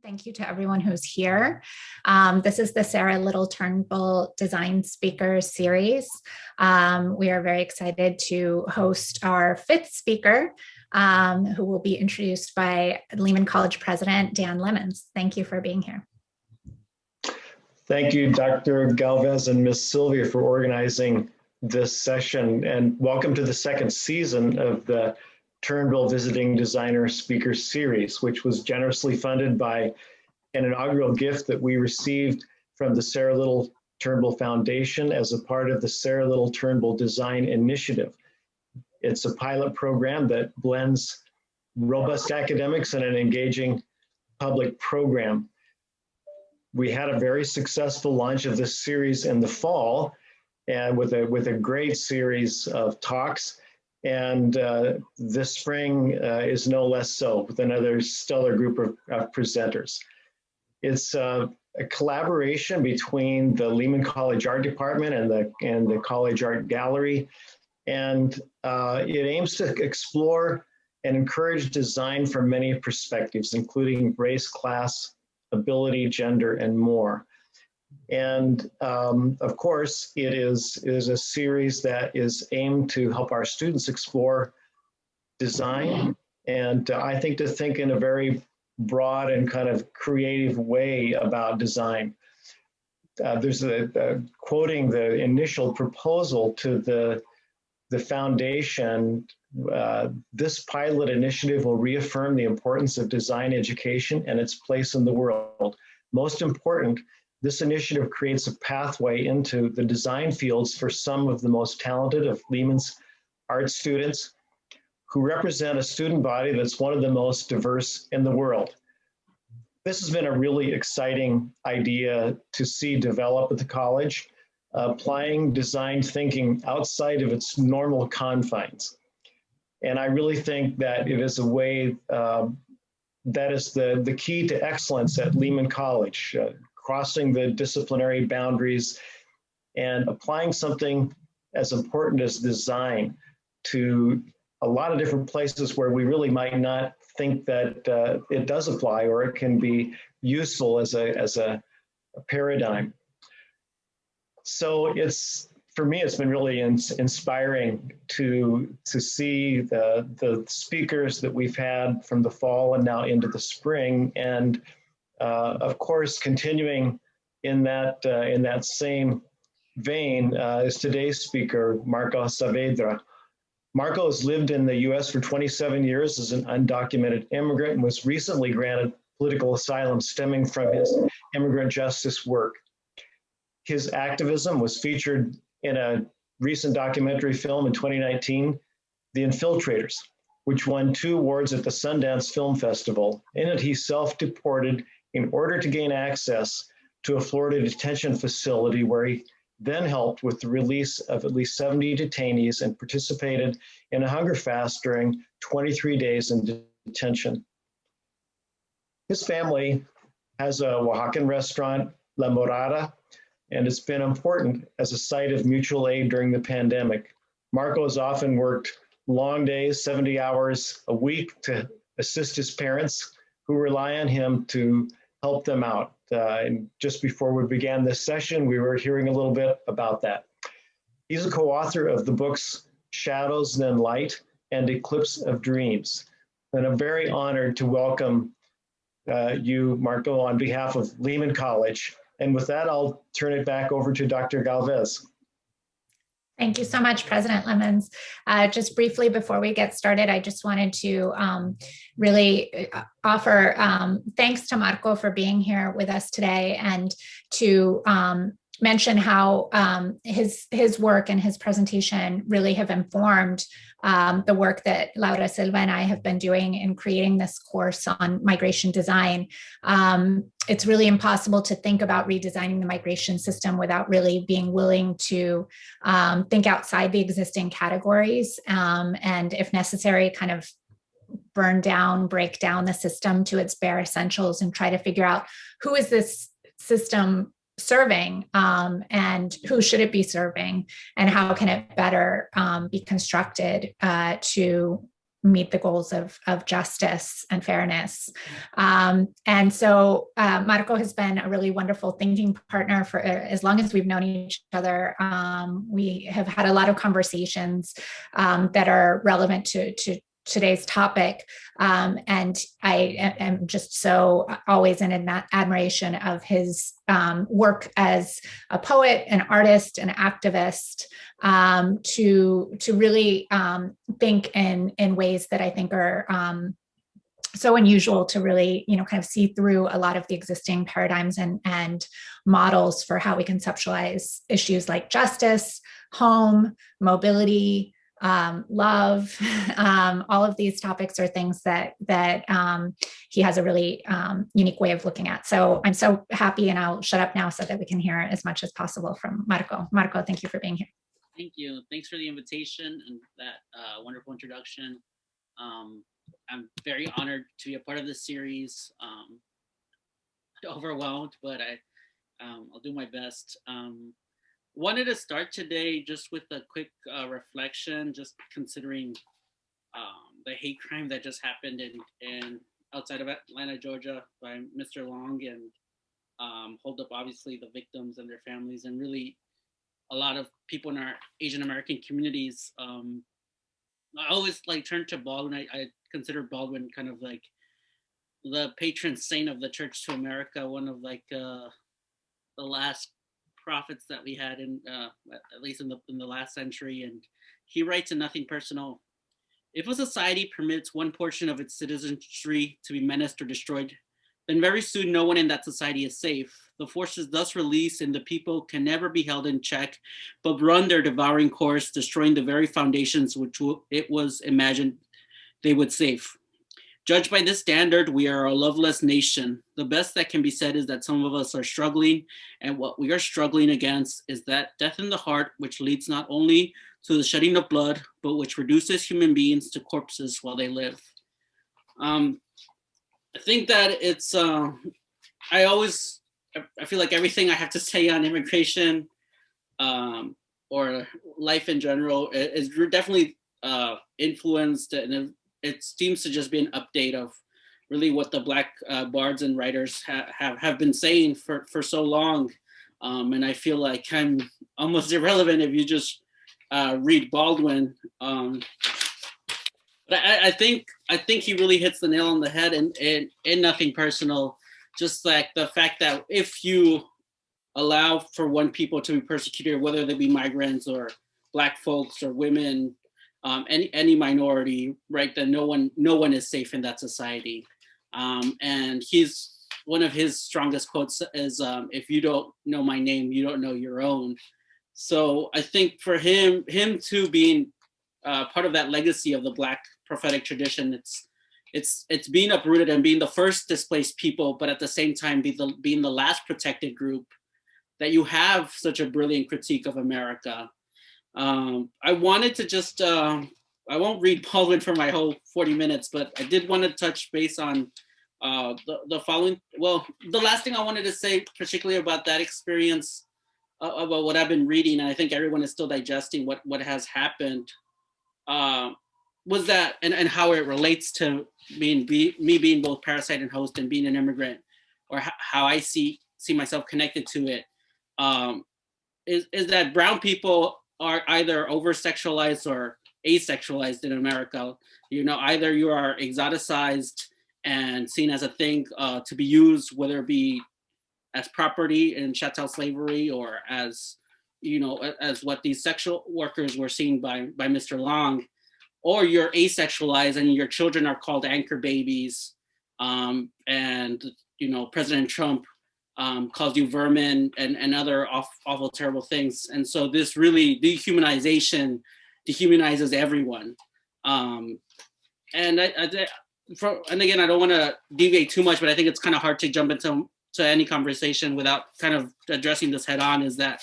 Thank you to everyone who's here. This is the Sara Turnbull Design Speaker Series. We are very excited to host our fifth speaker, who will be introduced by Lehman College President Dan Lemons. Thank you for being here. Thank you, Dr. Galvez and Ms. Sylvia, for organizing this session, and welcome to the second season of the Turnbull Visiting Designer Speaker Series, which was generously funded by an inaugural gift that we received from the Sara Turnbull Foundation as a part of the Sara Turnbull Design Initiative. It's a pilot program that blends robust academics and an engaging public program. We had a very successful launch of this series in the fall, and with a great series of talks. And this spring is no less so, with another stellar group of presenters. It's a collaboration between the Lehman College Art Department and the College Art Gallery. And it aims to explore and encourage design from many perspectives, including race, class, ability, gender, and more. And of course, it is a series that is aimed to help our students explore design, and I think to think in a very broad and kind of creative way about design. There's quoting the initial proposal to the foundation, this pilot initiative will reaffirm the importance of design education and its place in the world. Most important, this initiative creates a pathway into the design fields for some of the most talented of Lehman's art students, who represent a student body that's one of the most diverse in the world. This has been a really exciting idea to see develop at the college, applying design thinking outside of its normal confines. And I really think that it is a way that is the key to excellence at Lehman College. Crossing the disciplinary boundaries and applying something as important as design to a lot of different places where we really might not think that it does apply or it can be useful as a paradigm. So for me, it's been really inspiring to see the speakers that we've had from the fall and now into the spring. And of course, continuing in that same vein is today's speaker, Marco Saavedra. Marco has lived in the U.S. for 27 years as an undocumented immigrant and was recently granted political asylum stemming from his immigrant justice work. His activism was featured in a recent documentary film in 2019, The Infiltrators, which won 2 awards at the Sundance Film Festival. In it, he self-deported in order to gain access to a Florida detention facility, where he then helped with the release of at least 70 detainees and participated in a hunger fast during 23 days in detention. His family has a Oaxacan restaurant, La Morada, and it's been important as a site of mutual aid during the pandemic. Marco has often worked long days, 70 hours a week, to assist his parents, who rely on him to help them out. And just before we began this session, we were hearing a little bit about that. He's a co-author of the books Shadows Then Light and Eclipse of Dreams. And I'm very honored to welcome you, Marco, on behalf of Lehman College. And with that, I'll turn it back over to Dr. Galvez. Thank you so much, President Lemons. Just briefly before we get started, I just wanted to really offer thanks to Marco for being here with us today, and to mention how his work and his presentation really have informed the work that Laura Silva and I have been doing in creating this course on migration design. It's really impossible to think about redesigning the migration system without really being willing to think outside the existing categories, and if necessary, kind of break down the system to its bare essentials and try to figure out who is this system serving, and who should it be serving, and how can it better be constructed to meet the goals of justice and fairness. And so Marco has been a really wonderful thinking partner for as long as we've known each other. We have had a lot of conversations that are relevant to today's topic. And I am just so always in admiration of his work as a poet, an artist, an activist, to really think in ways that I think are so unusual to really, kind of see through a lot of the existing paradigms and models for how we conceptualize issues like justice, home, mobility, love. All of these topics are things that he has a really unique way of looking at. So I'm so happy, and I'll shut up now so that we can hear as much as possible from Marco. Marco, thank you for being here. Thank you. Thanks for the invitation and that wonderful introduction. I'm very honored to be a part of this series. Overwhelmed, but I'll do my best. Wanted to start today just with a quick reflection, just considering the hate crime that just happened in outside of Atlanta, Georgia, by Mr. Long, and hold up obviously the victims and their families, and really a lot of people in our Asian American communities. I always turn to Baldwin. I consider Baldwin kind of like the patron saint of the Church to America, one of the last prophets that we had in at least in the last century. And he writes in Nothing Personal: if a society permits one portion of its citizenry to be menaced or destroyed, then very soon no one in that society is safe. The forces thus released in the people can never be held in check, but run their devouring course, destroying the very foundations which it was imagined they would save. Judged by this standard, we are a loveless nation. The best that can be said is that some of us are struggling, and what we are struggling against is that death in the heart, which leads not only to the shedding of blood, but which reduces human beings to corpses while they live. I think that it's, I feel like everything I have to say on immigration or life in general is definitely influenced, and it seems to just be an update of really what the Black bards and writers have been saying for so long. And I feel like I'm almost irrelevant if you just read Baldwin. But I think he really hits the nail on the head in Nothing Personal. Just like the fact that if you allow for one people to be persecuted, whether they be migrants or Black folks or women, any minority, right, then no one is safe in that society. And one of his strongest quotes is, if you don't know my name, you don't know your own. So I think for him too being part of that legacy of the Black prophetic tradition, it's being uprooted and being the first displaced people, but at the same time being the last protected group, that you have such a brilliant critique of America. I wanted to just, I won't read Baldwin for my whole 40 minutes, but I did want to touch base on the following. Well, the last thing I wanted to say, particularly about that experience, about what I've been reading, and I think everyone is still digesting what has happened, was that, and how it relates to me being both parasite and host and being an immigrant, or how I see myself connected to it, is that brown people are either over-sexualized or asexualized in America. Either you are exoticized and seen as a thing to be used, whether it be as property in chattel slavery, or as what these sexual workers were seen by Mr. Long, or you're asexualized and your children are called anchor babies, and President Trump calls you vermin and other awful, terrible things. And so this really dehumanizes everyone. And again, I don't want to deviate too much, but I think it's kind of hard to jump into any conversation without kind of addressing this head on, is that,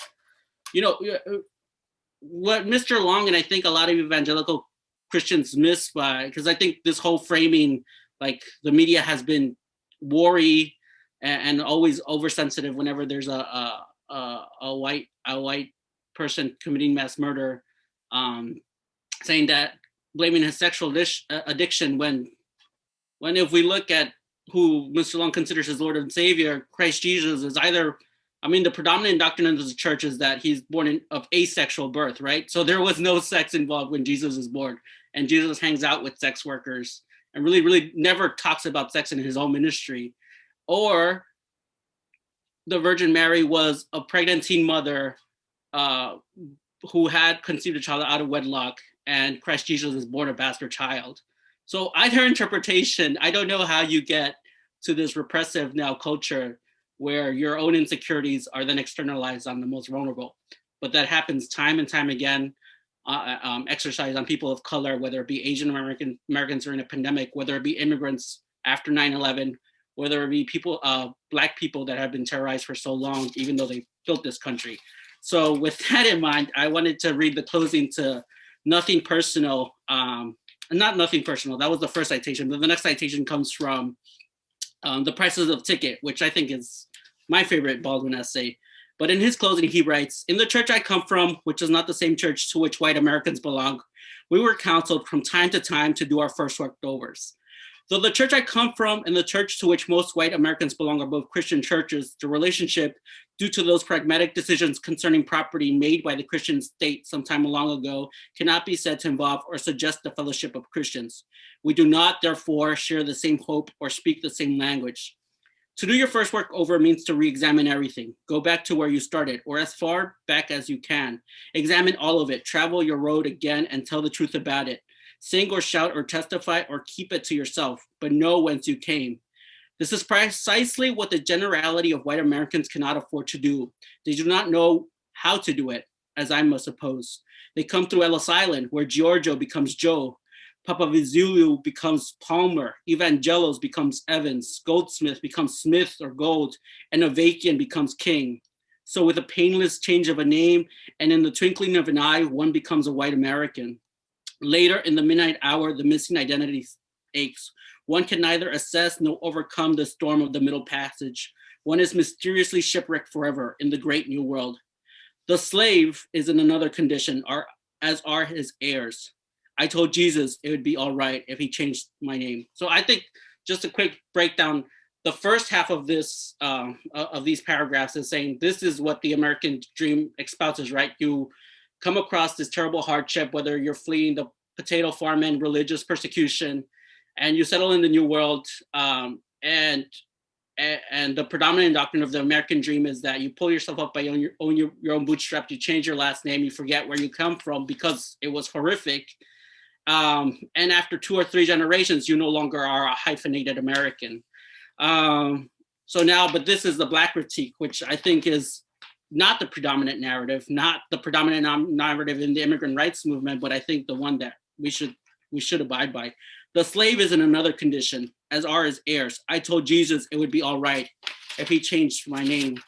what Mr. Long, and I think a lot of evangelical Christians miss, because I think this whole framing, like the media has been wary and always oversensitive whenever there's a white person committing mass murder, saying that blaming his sexual addiction when if we look at who Mr. Long considers his Lord and Savior, Christ Jesus is either, I mean, the predominant doctrine of the church is that he's born of asexual birth, right? So there was no sex involved when Jesus was born, and Jesus hangs out with sex workers and really never talks about sex in his own ministry. Or the Virgin Mary was a pregnant teen mother who had conceived a child out of wedlock, and Christ Jesus is born a bastard child. So either interpretation, I don't know how you get to this repressive now culture where your own insecurities are then externalized on the most vulnerable. But that happens time and time again, exercised on people of color, whether it be Asian Americans during a pandemic, whether it be immigrants after 9/11, whether it be people, Black people that have been terrorized for so long, even though they built this country. So with that in mind, I wanted to read the closing to Nothing Personal. Not Nothing Personal, that was the first citation, but the next citation comes from The Prices of Ticket, which I think is my favorite Baldwin essay. But in his closing, he writes, "In the church I come from, which is not the same church to which white Americans belong, we were counseled from time to time to do our first workovers. Though the church I come from and the church to which most white Americans belong are both Christian churches, the relationship, due to those pragmatic decisions concerning property made by the Christian state some time long ago, cannot be said to involve or suggest the fellowship of Christians. We do not, therefore, share the same hope or speak the same language. To do your first work over means to re-examine everything. Go back to where you started, or as far back as you can. Examine all of it, travel your road again and tell the truth about it. Sing or shout or testify or keep it to yourself, but know whence you came. This is precisely what the generality of white Americans cannot afford to do. They do not know how to do it, as I must suppose. They come through Ellis Island, where Giorgio becomes Joe, Papavizulu becomes Palmer, Evangelos becomes Evans, Goldsmith becomes Smith or Gold, and Avakian becomes King. So with a painless change of a name, and in the twinkling of an eye, one becomes a white American. Later, in the midnight hour, the missing identity aches. One can neither assess nor overcome the storm of the middle passage. One is mysteriously shipwrecked forever in the great new world. The slave is in another condition, as are his heirs. I told Jesus it would be all right if he changed my name." So I think, just a quick breakdown, the first half of this, of these paragraphs is saying this is what the American dream espouses, right? You come across this terrible hardship, whether you're fleeing the potato famine, religious persecution, and you settle in the new world. And the predominant doctrine of the American dream is that you pull yourself up by your own bootstrap, you change your last name, you forget where you come from because it was horrific. And after 2 or 3 generations, you no longer are a hyphenated American. So now, but this is the Black critique, which I think is not the predominant narrative, not the predominant narrative in the immigrant rights movement, but I think the one that we should abide by. The slave is in another condition, as are his heirs. I told Jesus it would be all right if he changed my name.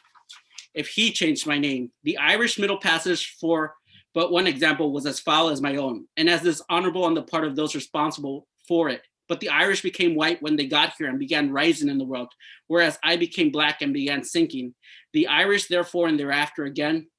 The Irish middle passage for but one example was as foul as my own, and as dishonorable on the part of those responsible for it. But the Irish became white when they got here and began rising in the world, whereas I became Black and began sinking. The Irish, therefore, and thereafter again,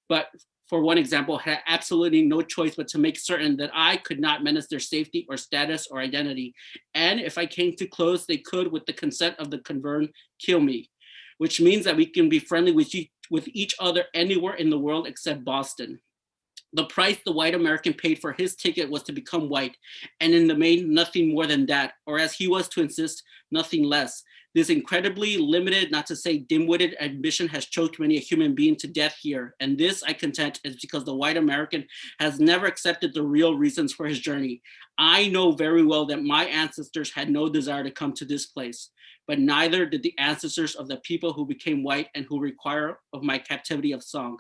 but for one example, had absolutely no choice but to make certain that I could not menace their safety or status or identity. And if I came too close, they could, with the consent of the convern, kill me, which means that we can be friendly with each other anywhere in the world except Boston. The price the white American paid for his ticket was to become white, and in the main, nothing more than that, or as he was to insist, nothing less. This incredibly limited, not to say dim-witted ambition has choked many a human being to death here, and this, I contend, is because the white American has never accepted the real reasons for his journey. I know very well that my ancestors had no desire to come to this place, but neither did the ancestors of the people who became white and who require of my captivity of song.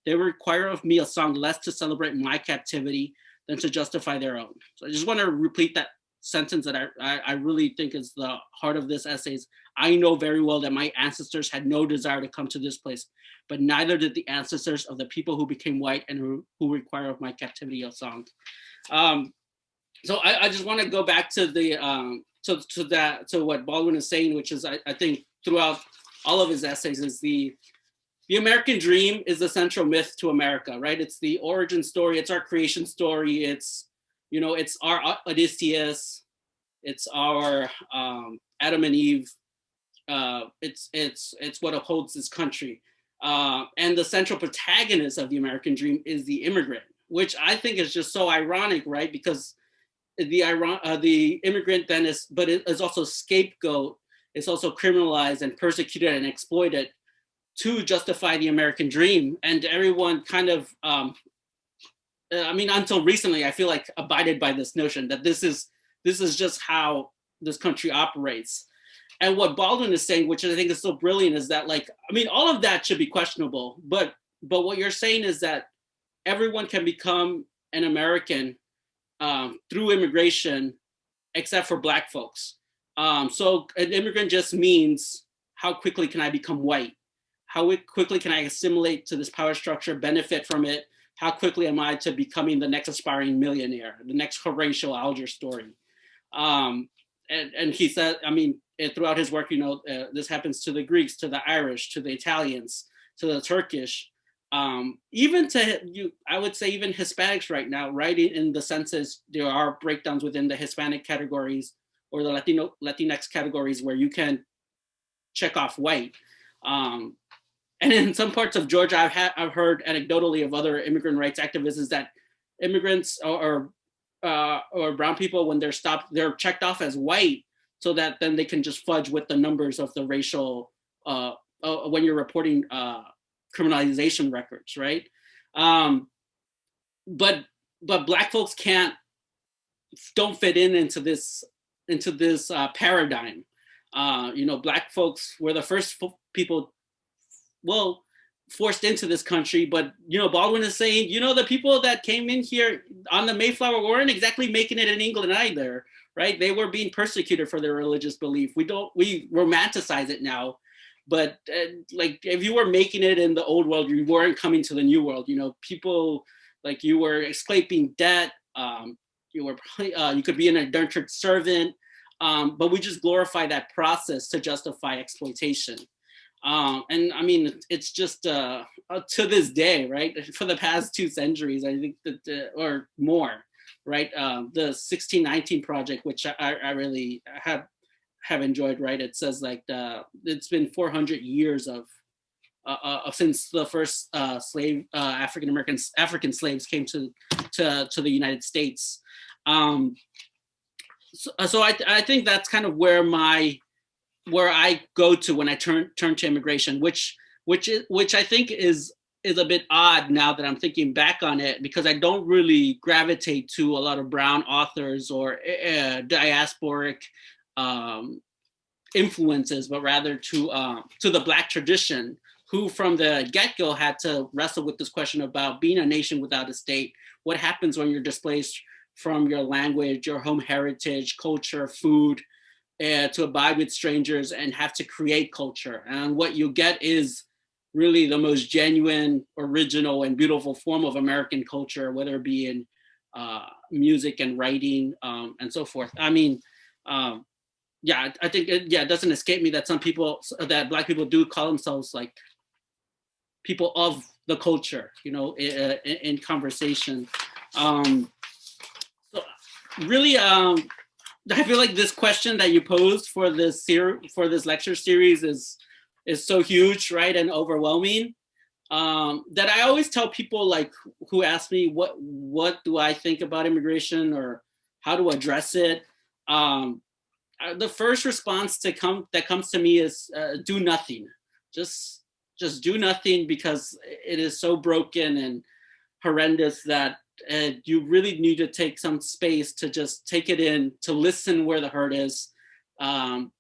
They require of me a song less to celebrate my captivity than to justify their own. So I just want to repeat that sentence that I really think is the heart of this essay. I know very well that my ancestors had no desire to come to this place, but neither did the ancestors of the people who became white and who require of my captivity a song. So I just want to go back to the to what Baldwin is saying, which is I think throughout all of his essays is the American dream is the central myth to America, right? It's the origin story. It's our creation story. It's it's our Odysseus, it's our Adam and Eve. It's what upholds this country. And the central protagonist of the American dream is the immigrant, which I think is just so ironic, right? Because the immigrant then but it is also scapegoat. It's also criminalized and persecuted and exploited to justify the American dream. And everyone kind of, until recently, I feel like abided by this notion that this is just how this country operates. And what Baldwin is saying, which I think is so brilliant, is that all of that should be questionable, but what you're saying is that everyone can become an American through immigration, except for Black folks. So an immigrant just means, how quickly can I become white? How quickly can I assimilate to this power structure, benefit from it? How quickly am I to becoming the next aspiring millionaire, the next Horatio Alger story? And he said, throughout his work, this happens to the Greeks, to the Irish, to the Italians, to the Turkish, even I would say even Hispanics right now, right? In the census, there are breakdowns within the Hispanic categories or the Latinx categories where you can check off white. And in some parts of Georgia, I've heard anecdotally of other immigrant rights activists is that immigrants or brown people, when they're stopped, they're checked off as white, so that then they can just fudge with the numbers of the racial when you're reporting criminalization records, right? But Black folks don't fit into this paradigm. Black folks were the first people, forced into this country, but Baldwin is saying, the people that came in here on the Mayflower weren't exactly making it in England either, right? They were being persecuted for their religious belief. We romanticize it now, but if you were making it in the old world, you weren't coming to the new world. People you were escaping debt. You could be an indentured servant, but we just glorify that process to justify exploitation. It's just to this day, right? For the past 2 centuries, I think that, or more, right? The 1619 Project, which I really have enjoyed, right? It says it's been 400 years of since the first African slaves came to the United States. So I think that's kind of where I go to when I turn to immigration, which I think is a bit odd now that I'm thinking back on it, because I don't really gravitate to a lot of brown authors or diasporic influences, but rather to the Black tradition, who from the get-go had to wrestle with this question about being a nation without a state. What happens when you're displaced from your language, your home heritage, culture, food, to abide with strangers and have to create culture? And what you get is really the most genuine, original, and beautiful form of American culture, whether it be in music and writing and so forth. I think it doesn't escape me that that Black people do call themselves people of the culture, in conversation. So really, I feel like this question that you posed for this lecture series is so huge, right, and overwhelming, that I always tell people who ask me what do I think about immigration or how to address it. The first response that comes to me is do nothing. Just do nothing, because it is so broken and horrendous that you really need to take some space to just take it in, to listen where the hurt is, to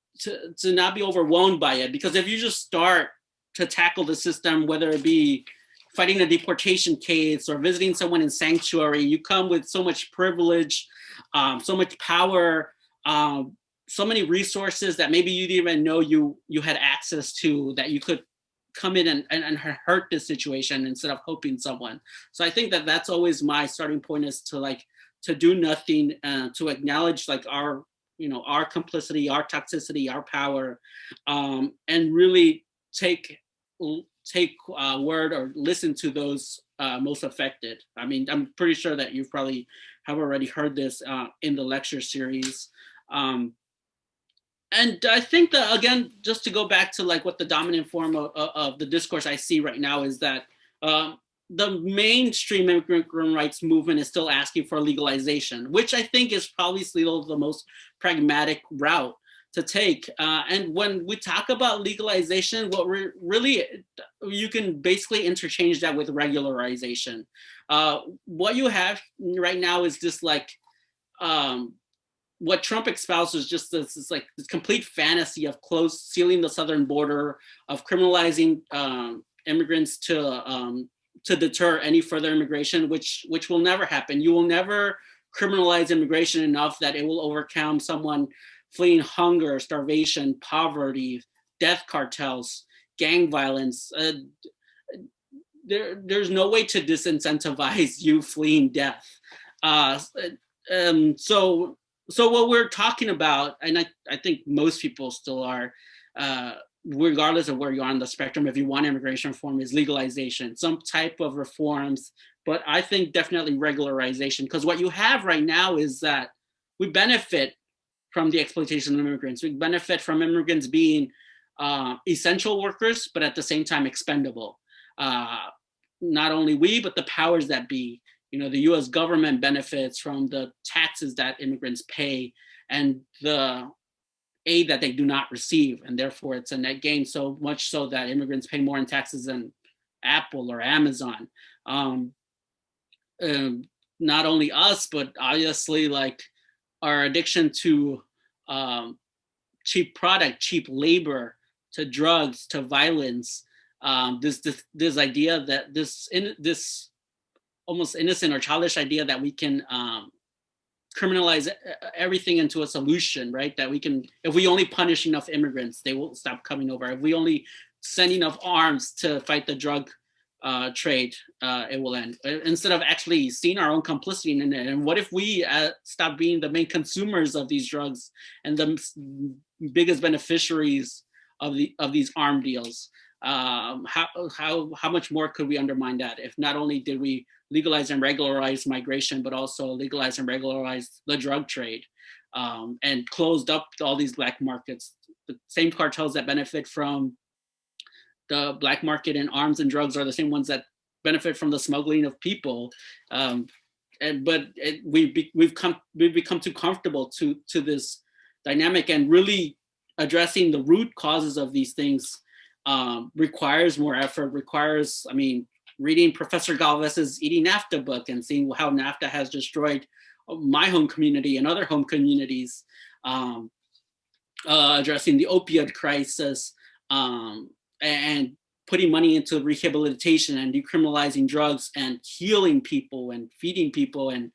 not be overwhelmed by it. Because if you just start to tackle the system, whether it be fighting a deportation case or visiting someone in sanctuary, you come with so much privilege, so much power, so many resources that maybe you didn't even know you had access to, that you could come in and hurt this situation instead of helping someone. So I think that that's always my starting point, is to do nothing, to acknowledge our complicity, our toxicity, our power, and really take word or listen to those most affected. I'm pretty sure that you've probably have already heard this in the lecture series. And I think that, again, just to go back to like what the dominant form of the discourse I see right now is that the mainstream immigrant rights movement is still asking for legalization, which I think is probably still the most pragmatic route to take. And when we talk about legalization, what we're really, you can basically interchange that with regularization. What you have right now is just like, what Trump espouses is just this like this complete fantasy of sealing the southern border, of criminalizing immigrants to deter any further immigration, which will never happen. You will never criminalize immigration enough that it will overcome someone fleeing hunger, starvation, poverty, death cartels, gang violence. There's no way to disincentivize you fleeing death. So what we're talking about, and I think most people still are, regardless of where you are on the spectrum, if you want immigration reform, is legalization, some type of reforms, but I think definitely regularization, because what you have right now is that we benefit from the exploitation of immigrants. We benefit from immigrants being essential workers, but at the same time expendable. Not only we, but the powers that be. You know, the US government benefits from the taxes that immigrants pay and the aid that they do not receive. And therefore it's a net gain, so much so that immigrants pay more in taxes than Apple or Amazon. Not only us, but obviously like our addiction to cheap product, cheap labor, to drugs, to violence. This idea that this almost innocent or childish idea that we can criminalize everything into a solution, right? That we can, if we only punish enough immigrants, they will stop coming over. If we only send enough arms to fight the drug trade, it will end. Instead of actually seeing our own complicity in it. And what if we stop being the main consumers of these drugs and the biggest beneficiaries of these arm deals? How much more could we undermine that if not only did we legalize and regularize migration, but also legalize and regularize the drug trade, and closed up all these black markets? The same cartels that benefit from the black market in arms and drugs are the same ones that benefit from the smuggling of people. We've become too comfortable to this dynamic, and really addressing the root causes of these things requires more effort, requires, I mean, reading Professor Galvez's Eating NAFTA book and seeing how NAFTA has destroyed my home community and other home communities, addressing the opioid crisis, and putting money into rehabilitation and decriminalizing drugs and healing people and feeding people. And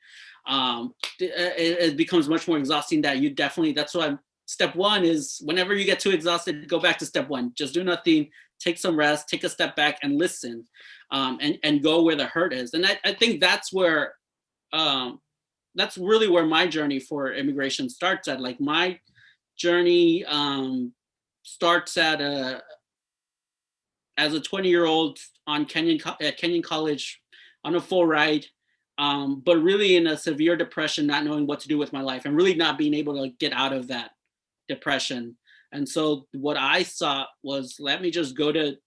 it becomes much more exhausting that you definitely, that's why step one is whenever you get too exhausted, go back to step one. Just do nothing, take some rest, take a step back and listen, and go where the hurt is. And I think that's where, that's really where my journey for immigration starts at. Like my journey starts at as a 20-year-old on Kenyon College on a full ride, but really in a severe depression, not knowing what to do with my life and really not being able to get out of that depression. And so what I thought was, let me just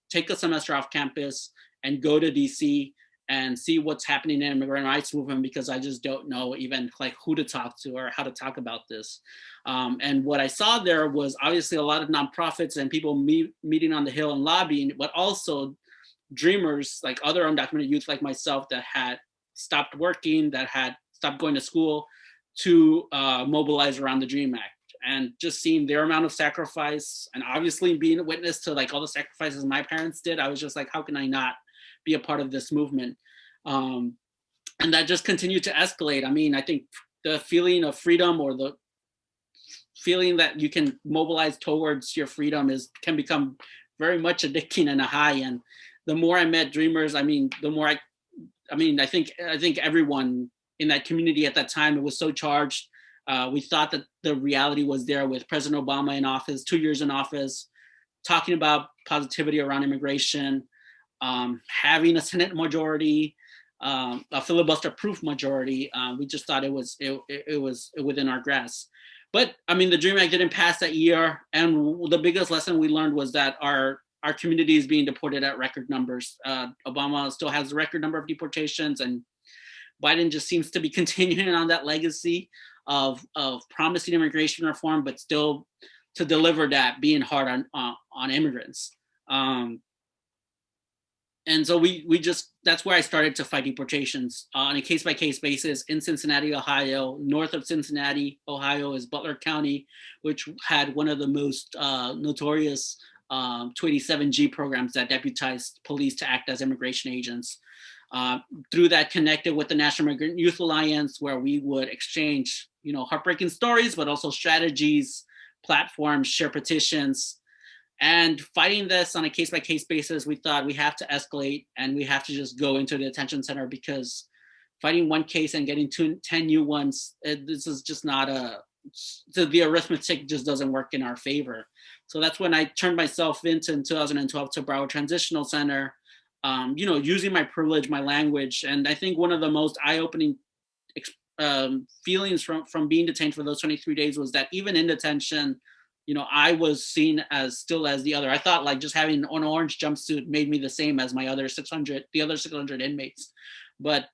take a semester off campus and go to DC and see what's happening in immigrant rights movement, because I just don't know even like who to talk to or how to talk about this. And what I saw there was obviously a lot of nonprofits and people meeting on the Hill and lobbying, but also dreamers, like other undocumented youth like myself that had stopped working, that had stopped going to school to mobilize around the DREAM Act. And just seeing their amount of sacrifice, and obviously being a witness to like all the sacrifices my parents did, I was just like, how can I not be a part of this movement? And that just continued to escalate. I mean, I think the feeling of freedom, or the feeling that you can mobilize towards your freedom, can become very much addicting and a high. And the more I met dreamers, I mean, the more I think everyone in that community at that time, it was so charged. We thought that the reality was there with President Obama in office, 2 years in office, talking about positivity around immigration, having a Senate majority, a filibuster-proof majority. We just thought it was within our grasp. But I mean, the DREAM Act didn't pass that year, and the biggest lesson we learned was that our community is being deported at record numbers. Obama still has a record number of deportations, and Biden just seems to be continuing on that legacy of promising immigration reform, but still to deliver that being hard on immigrants. And so we just, that's where I started to fight deportations on a case-by-case basis in Cincinnati, Ohio. North of Cincinnati, Ohio is Butler County, which had one of the most notorious 287G programs that deputized police to act as immigration agents. Through that, connected with the National Immigrant Youth Alliance, where we would exchange, heartbreaking stories, but also strategies, platforms, share petitions. And fighting this on a case-by-case basis, we thought we have to escalate and we have to just go into the detention center, because fighting one case and getting 10 new ones, this is just not the arithmetic just doesn't work in our favor. So that's when I turned myself in 2012 to Broward Transitional Center, using my privilege, my language. And I think one of the most eye-opening feelings from being detained for those 23 days was that even in detention, I was seen as still as the other. I thought like just having an orange jumpsuit made me the same as the other 600 inmates. But,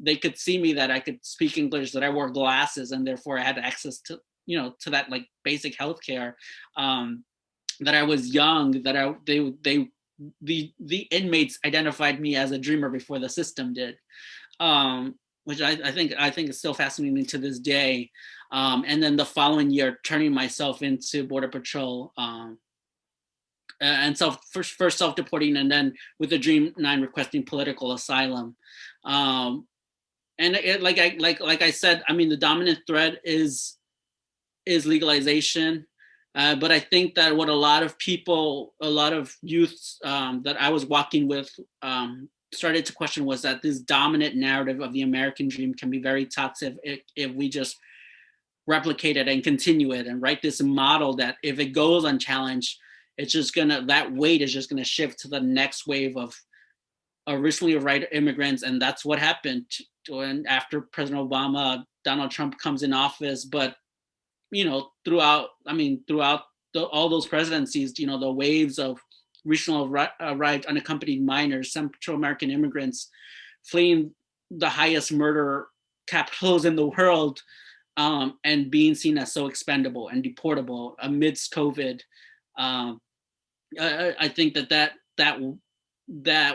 they could see me, that I could speak English, that I wore glasses, and therefore I had access to, to that like basic healthcare, that I was young, that the inmates identified me as a dreamer before the system did. Which I think is still fascinating to this day. And then the following year, turning myself into Border Patrol, and first self-deporting, and then with the Dream 9 requesting political asylum. And like I said, I mean, the dominant thread is legalization. But I think that what a lot of youths that I was walking with started to question was that this dominant narrative of the American dream can be very toxic if we just replicate it and continue it and write this model that if it goes unchallenged, that weight is just gonna shift to the next wave of recently arrived immigrants. And that's what happened after President Obama, Donald Trump comes in office. But throughout all those presidencies, the waves of recently arrived unaccompanied minors, Central American immigrants fleeing the highest murder capitals in the world, and being seen as so expendable and deportable amidst COVID. I think that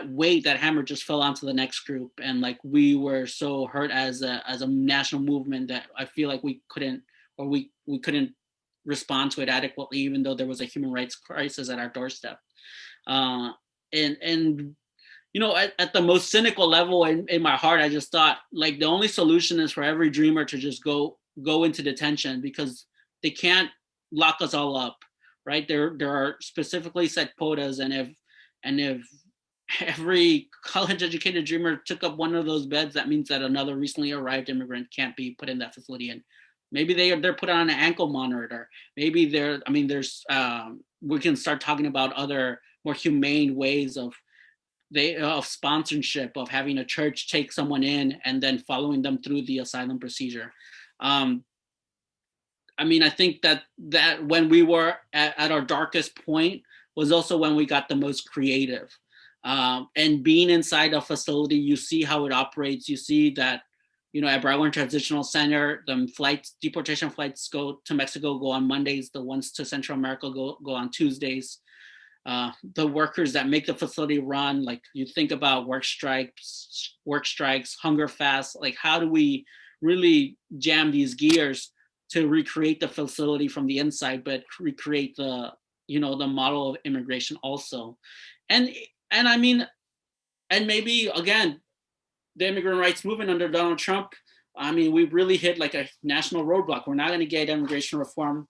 weight, that hammer just fell onto the next group, and like we were so hurt as a national movement that I feel like we couldn't respond to it adequately, even though there was a human rights crisis at our doorstep. At the most cynical level in my heart, I just thought like the only solution is for every dreamer to just go into detention, because they can't lock us all up, right? There are specifically set quotas, and if every college educated dreamer took up one of those beds, that means that another recently arrived immigrant can't be put in that facility. And maybe they're put on an ankle monitor. Maybe we can start talking about other more humane ways of sponsorship, of having a church take someone in and then following them through the asylum procedure. I think that when we were at our darkest point was also when we got the most creative. And being inside a facility, you see how it operates. You see that, at Broward Transitional Center, the deportation flights go to Mexico go on Mondays. The ones to Central America go on Tuesdays. The workers that make the facility run, like you think about work strikes, hunger fasts, like how do we really jam these gears to recreate the facility from the inside, but recreate the model of immigration also. And maybe again, the immigrant rights movement under Donald Trump, we really hit like a national roadblock. We're not going to get immigration reform.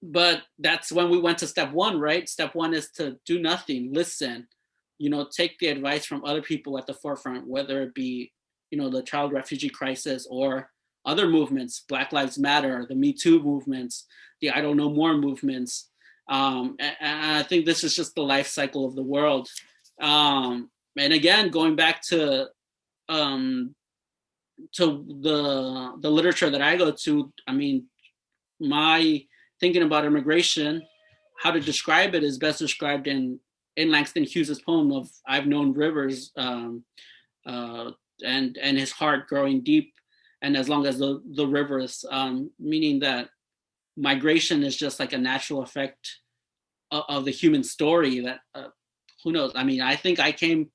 But that's when we went to step one, right? Step one is to do nothing, listen, take the advice from other people at the forefront, whether it be, the child refugee crisis or other movements, Black Lives Matter, the Me Too movements, the I Don't Know More movements. And I think this is just the life cycle of the world. and again, going back to the literature that I go to, I mean, my thinking about immigration, how to describe it is best described in Langston Hughes's poem of "I've known rivers," and his heart growing deep, and as long as the rivers, meaning that migration is just like a natural effect of the human story. That who knows? I mean, I think I came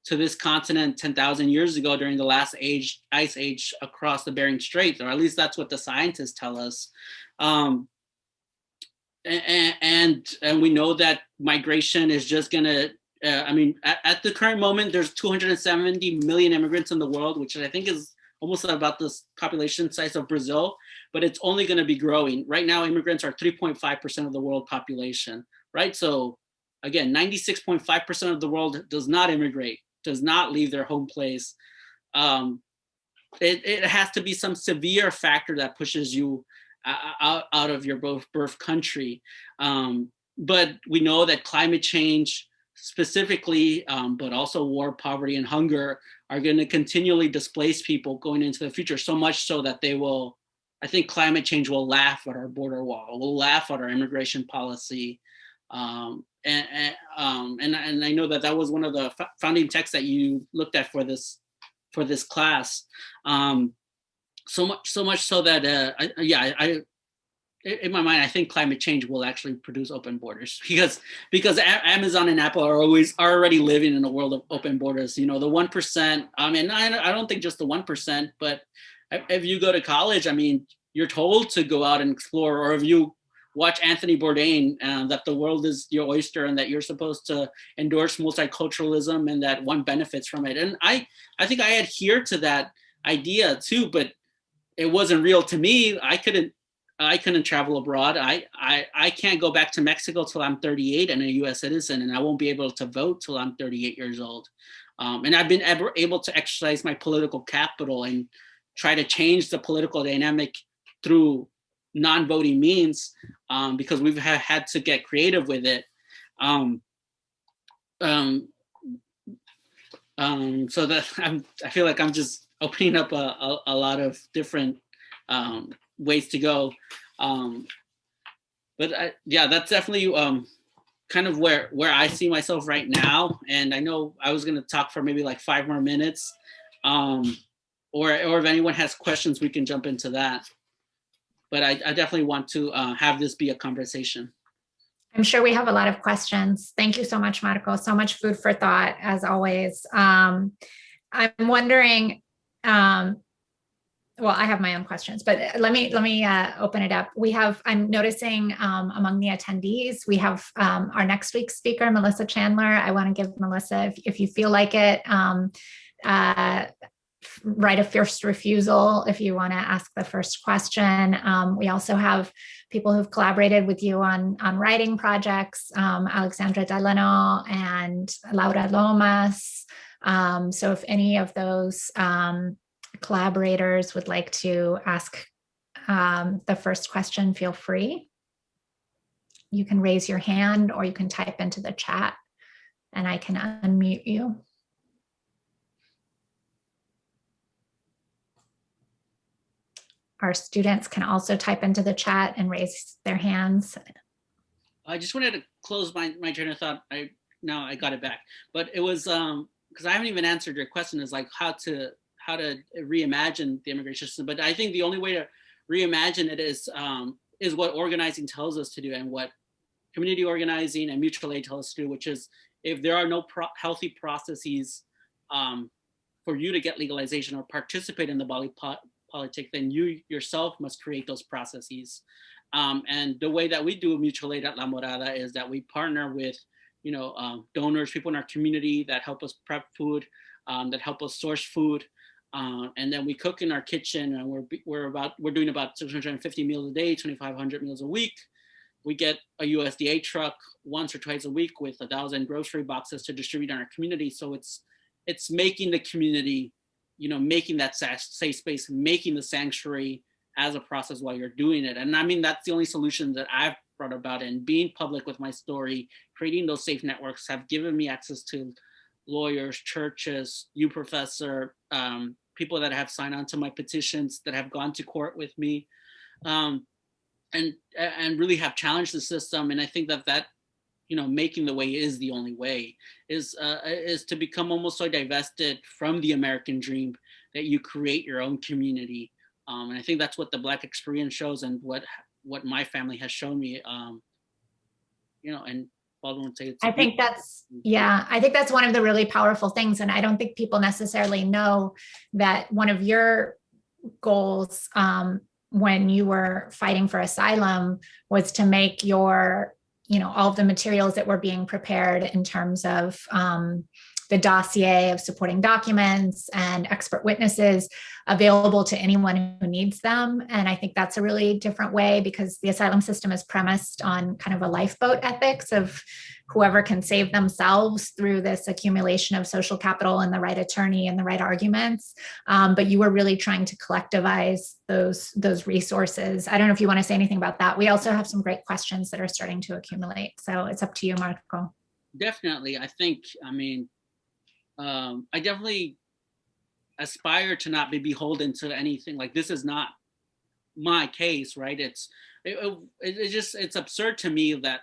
to this continent 10,000 years ago during the last ice age across the Bering Strait, or at least that's what the scientists tell us. And we know that migration is just gonna, I mean, at the current moment, there's 270 million immigrants in the world, which I think is almost about the population size of Brazil, but it's only gonna be growing. Right now, immigrants are 3.5% of the world population, right? So again, 96.5% of the world does not immigrate, does not leave their home place. It has to be some severe factor that pushes you out of your birth country. But we know that climate change specifically, but also war, poverty, and hunger are going to continually displace people going into the future, so much so that they will, I think climate change will laugh at our border wall, will laugh at our immigration policy. And I know that was one of the founding texts that you looked at for this class. So much so that in my mind, I think climate change will actually produce open borders because Amazon and Apple are already living in a world of open borders. You know, the 1%. I mean, I don't think just the 1%, but if you go to college, I mean, you're told to go out and explore, or if you watch Anthony Bourdain, that the world is your oyster and that you're supposed to endorse multiculturalism and that one benefits from it. And I think I adhere to that idea too, but it wasn't real to me. I couldn't travel abroad. I can't go back to Mexico till I'm 38 and a US citizen, and I won't be able to vote till I'm 38 years old. And I've been able to exercise my political capital and try to change the political dynamic through non-voting means, because we've had to get creative with it. So that I feel like I'm just opening up a lot of different ways to go. But that's definitely kind of where I see myself right now. And I know I was going to talk for maybe like 5 more minutes, or if anyone has questions, we can jump into that. But I definitely want to have this be a conversation. I'm sure we have a lot of questions. Thank you so much, Marco. So much food for thought, as always. I'm wondering, well, I have my own questions, but let me open it up. I'm noticing among the attendees, we have our next week's speaker, Melissa Chandler. I want to give Melissa, if you feel like it, right of first refusal if you want to ask the first question. We also have people who've collaborated with you on writing projects, Alexandra Daleno and Laura Lomas. So if any of those collaborators would like to ask the first question, feel free. You can raise your hand or you can type into the chat and I can unmute you. Our students can also type into the chat and raise their hands. I just wanted to close my train of thought. Now I got it back, but it was because I haven't even answered your question, is like how to reimagine the immigration system. But I think the only way to reimagine it is what organizing tells us to do, and what community organizing and mutual aid tell us to do, which is if there are no healthy processes for you to get legalization or participate in the body politic, then you yourself must create those processes. And the way that we do mutual aid at La Morada is that we partner with, donors, people in our community that help us prep food, that help us source food, and then we cook in our kitchen. And we're doing about 650 meals a day, 2,500 meals a week. We get a USDA truck once or twice a week with 1,000 grocery boxes to distribute in our community. So it's making the community, making that safe space, making the sanctuary as a process while you're doing it. And I mean, that's the only solution that I've brought about, and being public with my story, creating those safe networks have given me access to lawyers, churches, you professor, people that have signed on to my petitions, that have gone to court with me, and really have challenged the system. And I think that making the way is the only way, is to become almost so divested from the American dream that you create your own community. And I think that's what the Black experience shows, and what my family has shown me. And Baldwin would say it's. I think that's one of the really powerful things. And I don't think people necessarily know that one of your goals when you were fighting for asylum was to make your, all of the materials that were being prepared in terms of the dossier of supporting documents and expert witnesses available to anyone who needs them. And I think that's a really different way, because the asylum system is premised on kind of a lifeboat ethics of whoever can save themselves through this accumulation of social capital and the right attorney and the right arguments. But you were really trying to collectivize those resources. I don't know if you want to say anything about that. We also have some great questions that are starting to accumulate. So it's up to you, Marco. Definitely. I think, I definitely aspire to not be beholden to anything. Like, this is not my case, right? It's absurd to me that,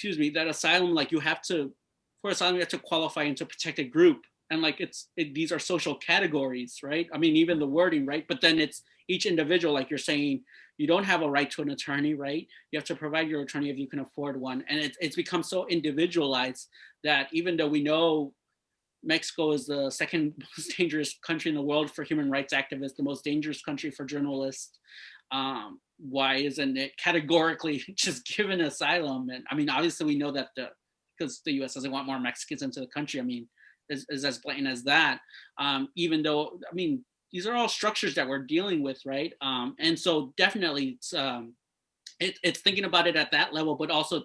that asylum, like, for asylum, you have to qualify into a protected group. And like, these are social categories, right? I mean, even the wording, right? But then it's each individual, like you're saying, you don't have a right to an attorney, right? You have to provide your attorney if you can afford one. And it's become so individualized that even though we know Mexico is the second most dangerous country in the world for human rights activists, the most dangerous country for journalists, why isn't it categorically just given asylum? And I mean, obviously we know that because the US doesn't want more Mexicans into the country. I mean, is as blatant as that. Even though, I mean, these are all structures that we're dealing with, right? And so definitely it's thinking about it at that level, but also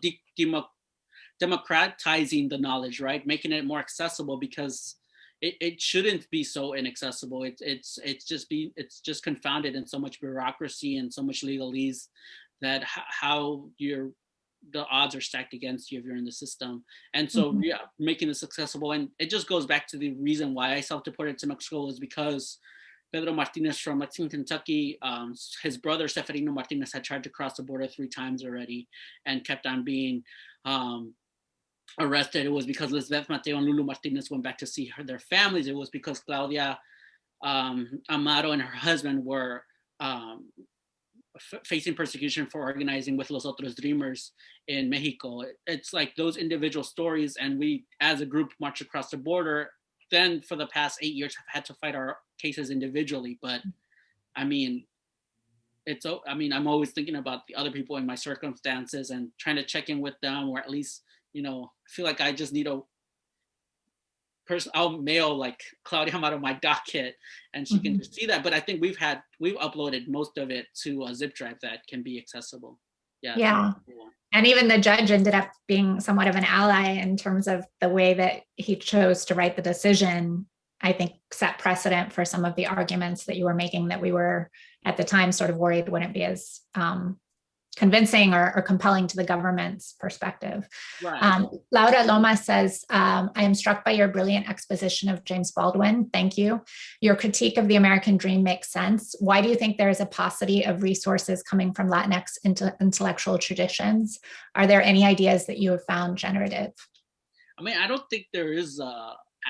democratizing the knowledge, right? Making it more accessible, because it shouldn't be so inaccessible. It's just confounded in so much bureaucracy and so much legalese that how the odds are stacked against you if you're in the system. And so making this accessible, and it just goes back to the reason why I self-deported to Mexico, is because Pedro Martinez from Lexington, Kentucky, his brother Seferino Martinez had tried to cross the border 3 times already and kept on being arrested. It was because Lisbeth Mateo and Lulu Martinez went back to see their families. It was because Claudia Amaro and her husband were facing persecution for organizing with Los Otros Dreamers in Mexico. It's like those individual stories, and we as a group marched across the border. Then for the past 8 years have had to fight our cases individually. But I mean, I'm always thinking about the other people in my circumstances and trying to check in with them, or at least, I feel like I just need I'll mail like Claudia out of my docket and she can just see that. But I think we've uploaded most of it to a zip drive that can be accessible. Yeah. Cool. And even the judge ended up being somewhat of an ally in terms of the way that he chose to write the decision. I think set precedent for some of the arguments that you were making that we were at the time sort of worried wouldn't be as convincing or compelling to the government's perspective. Right. Laura Loma says, I am struck by your brilliant exposition of James Baldwin. Thank you. Your critique of the American dream makes sense. Why do you think there is a paucity of resources coming from Latinx intellectual traditions? Are there any ideas that you have found generative? I mean, I don't think there is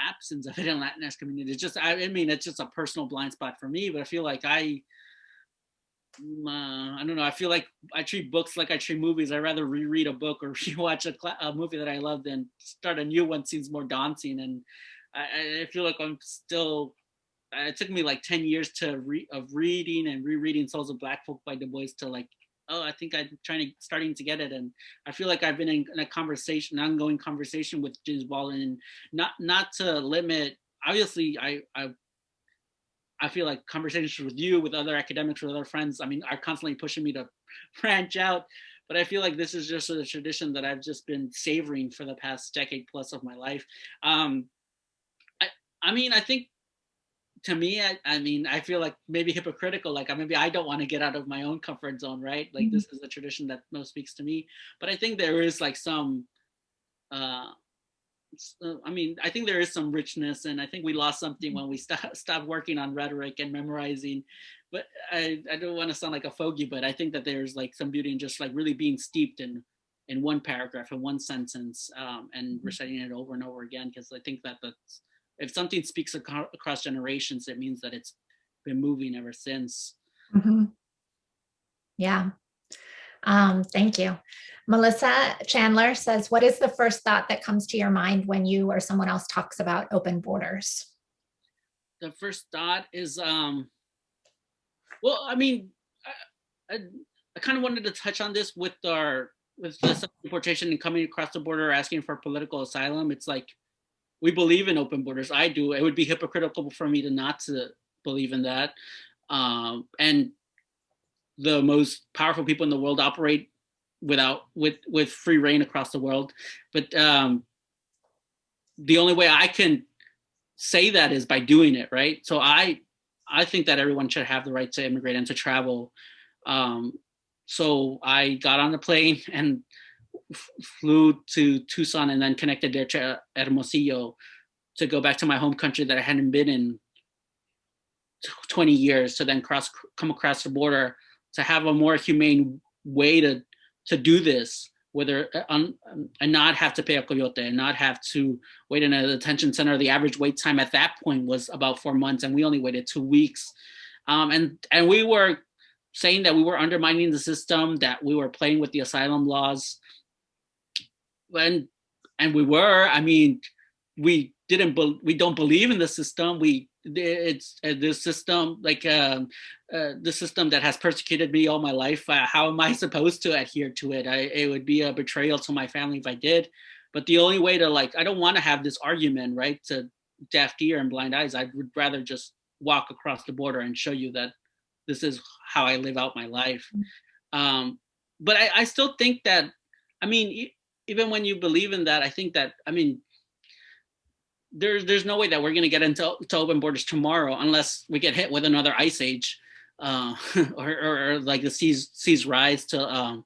absence of it in Latinx community. It's just, it's just a personal blind spot for me, but I feel like I don't know. I feel like I treat books like I treat movies. I'd rather reread a book or rewatch a movie that I love than start a new one. Seems more daunting. And I feel like I'm still, it took me like 10 years of reading and rereading Souls of Black Folk by Du Bois to like, oh, I think I'm starting to get it. And I feel like I've been in an ongoing conversation with James Baldwin, and not to limit, obviously I feel like conversations with you, with other academics, with other friends, are constantly pushing me to branch out. But I feel like this is just a tradition that I've just been savoring for the past decade plus of my life. I think to me, I feel like maybe hypocritical, like maybe I don't want to get out of my own comfort zone, right? Like this is a tradition that most speaks to me. But I think there is like some I mean, I think there is some richness, and I think we lost something when we stopped working on rhetoric and memorizing. But I don't want to sound like a fogey, but I think that there's like some beauty in just like really being steeped in one paragraph, in one sentence, and reciting it over and over again. Because I think that that's, if something speaks across generations, it means that it's been moving ever since. Mm-hmm. Yeah. Thank you. Melissa Chandler says, what is the first thought that comes to your mind when you or someone else talks about open borders? The first thought is, well, I mean, I kind of wanted to touch on this with the deportation and coming across the border asking for political asylum. It's like, we believe in open borders. I do. It would be hypocritical for me to not to believe in that. And the most powerful people in the world operate with free reign across the world. But the only way I can say that is by doing it, right? So I think that everyone should have the right to immigrate and to travel. So I got on the plane and flew to Tucson and then connected there to Hermosillo to go back to my home country that I hadn't been in 20 years, to then come across the border, to have a more humane way to do this, whether and not have to pay a coyote and not have to wait in a detention center. The average wait time at that point was about 4 months, and we only waited 2 weeks. And we were saying that we were undermining the system, that we were playing with the asylum laws. And we were. I mean, we don't believe in the system. It's this system, like the system that has persecuted me all my life. How am I supposed to adhere to it? It would be a betrayal to my family if I did. But the only way to, like, I don't want to have this argument, right, to deaf ear and blind eyes. I would rather just walk across the border and show you that this is how I live out my life. But I still think that, I mean, even when you believe in that, I think that, I mean, there's no way that we're going to get into open borders tomorrow unless we get hit with another ice age, or like the seas rise to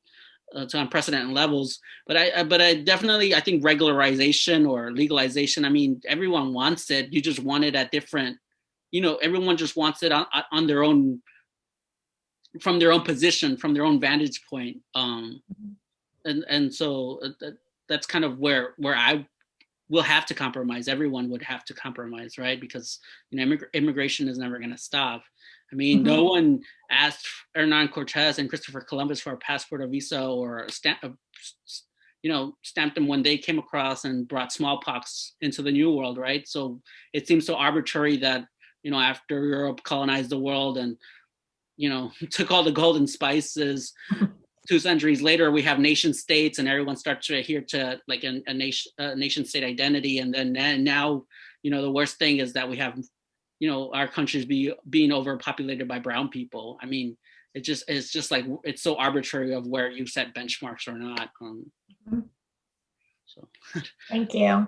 unprecedented levels. But I definitely, I think regularization or legalization, I mean, everyone wants it. You just want it at different, everyone just wants it on their own, from their own position, from their own vantage point. And so that's kind of where I will have to compromise. Everyone would have to compromise, right? Because immigration is never going to stop. I mean, no one asked Hernan Cortez and Christopher Columbus for a passport or visa or stamped them when they came across and brought smallpox into the New World, right? So it seems so arbitrary that after Europe colonized the world and took all the gold and spices. 2 centuries later, we have nation states, and everyone starts to adhere to like a nation state identity. And then now, the worst thing is that we have, our countries being overpopulated by brown people. I mean, it's just like, it's so arbitrary of where you set benchmarks or not. So. Thank you.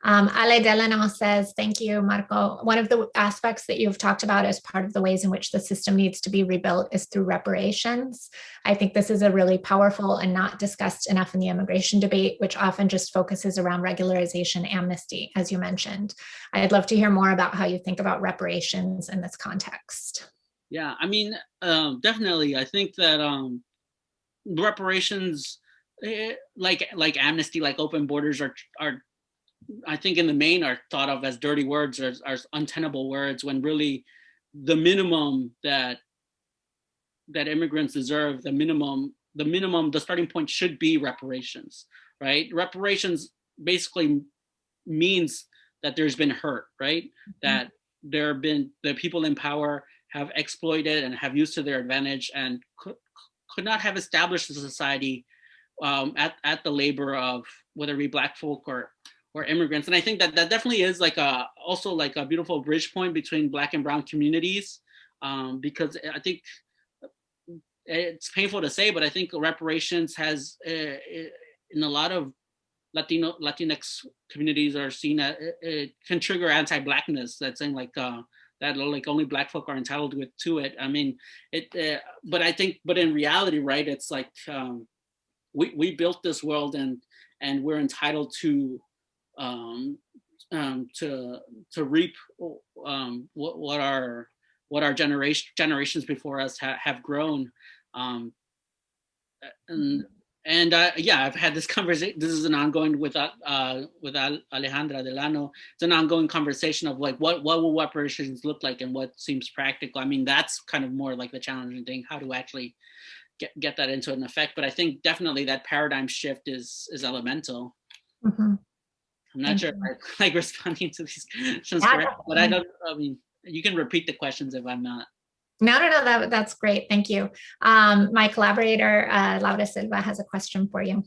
Ale Delano says, thank you, Marco. One of the aspects that you've talked about as part of the ways in which the system needs to be rebuilt is through reparations. I think this is a really powerful and not discussed enough in the immigration debate, which often just focuses around regularization, amnesty, as you mentioned. I'd love to hear more about how you think about reparations in this context. Yeah, I mean, definitely. I think that reparations, like amnesty, like open borders are I think in the main are thought of as dirty words or as untenable words, when really the minimum that immigrants deserve, the starting point should be reparations, right? Reparations basically means that there's been hurt, right? That there have been, the people in power have exploited and have used to their advantage and could not have established a society at the labor of whether it be Black folk or immigrants. And I think that definitely is also like a beautiful bridge point between Black and brown communities, because I think it's painful to say, but I think reparations has in a lot of Latinx communities are seen as it can trigger anti-Blackness. That's saying that like only Black folk are entitled to it. I mean, but in reality, right, it's like we built this world and we're entitled to to reap what our generations before us have grown. Yeah, I've had this conversation. This is an ongoing with Alejandra Delano. It's an ongoing conversation of like what will reparations look like and what seems practical. I mean, that's kind of more like the challenging thing, how to actually get that into an effect. But I think definitely that paradigm shift is elemental. Mm-hmm. I'm not sure if I like responding to these questions correct, but I mean, you can repeat the questions if I'm not. No, that's great. Thank you. My collaborator, Laura Silva, has a question for you.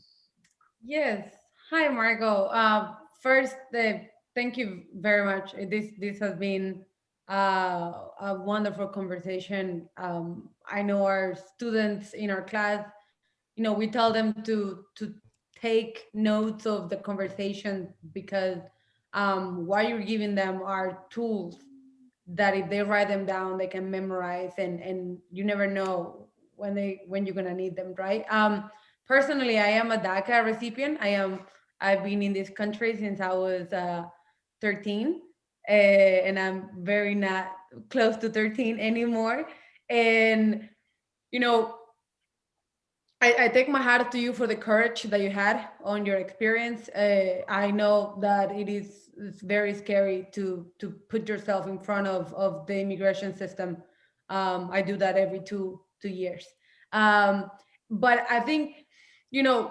Yes. Hi, Marco. First, thank you very much. This has been a wonderful conversation. I know our students in our class, we tell them to take notes of the conversation because what you're giving them are tools that if they write them down, they can memorize, and you never know when you're gonna need them, right? Personally, I am a DACA recipient. I've been in this country since I was 13, and I'm very not close to 13 anymore. And you know, I take my hat to you for the courage that you had on your experience. I know that it's very scary to put yourself in front of the immigration system. I do that every two years. But I think, I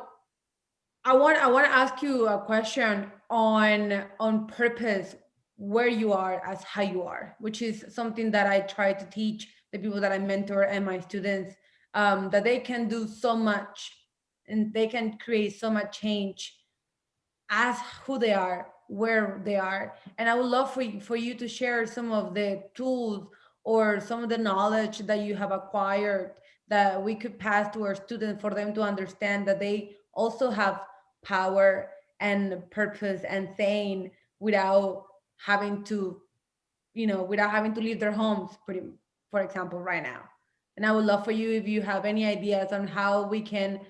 want to ask you a question on purpose, where you are as how you are, which is something that I try to teach the people that I mentor and my students, that they can do so much and they can create so much change as who they are, where they are. And I would love for you to share some of the tools or some of the knowledge that you have acquired that we could pass to our students for them to understand that they also have power and purpose and saying without having to, without having to leave their homes, for example, right now. And I would love for you if you have any ideas on how we can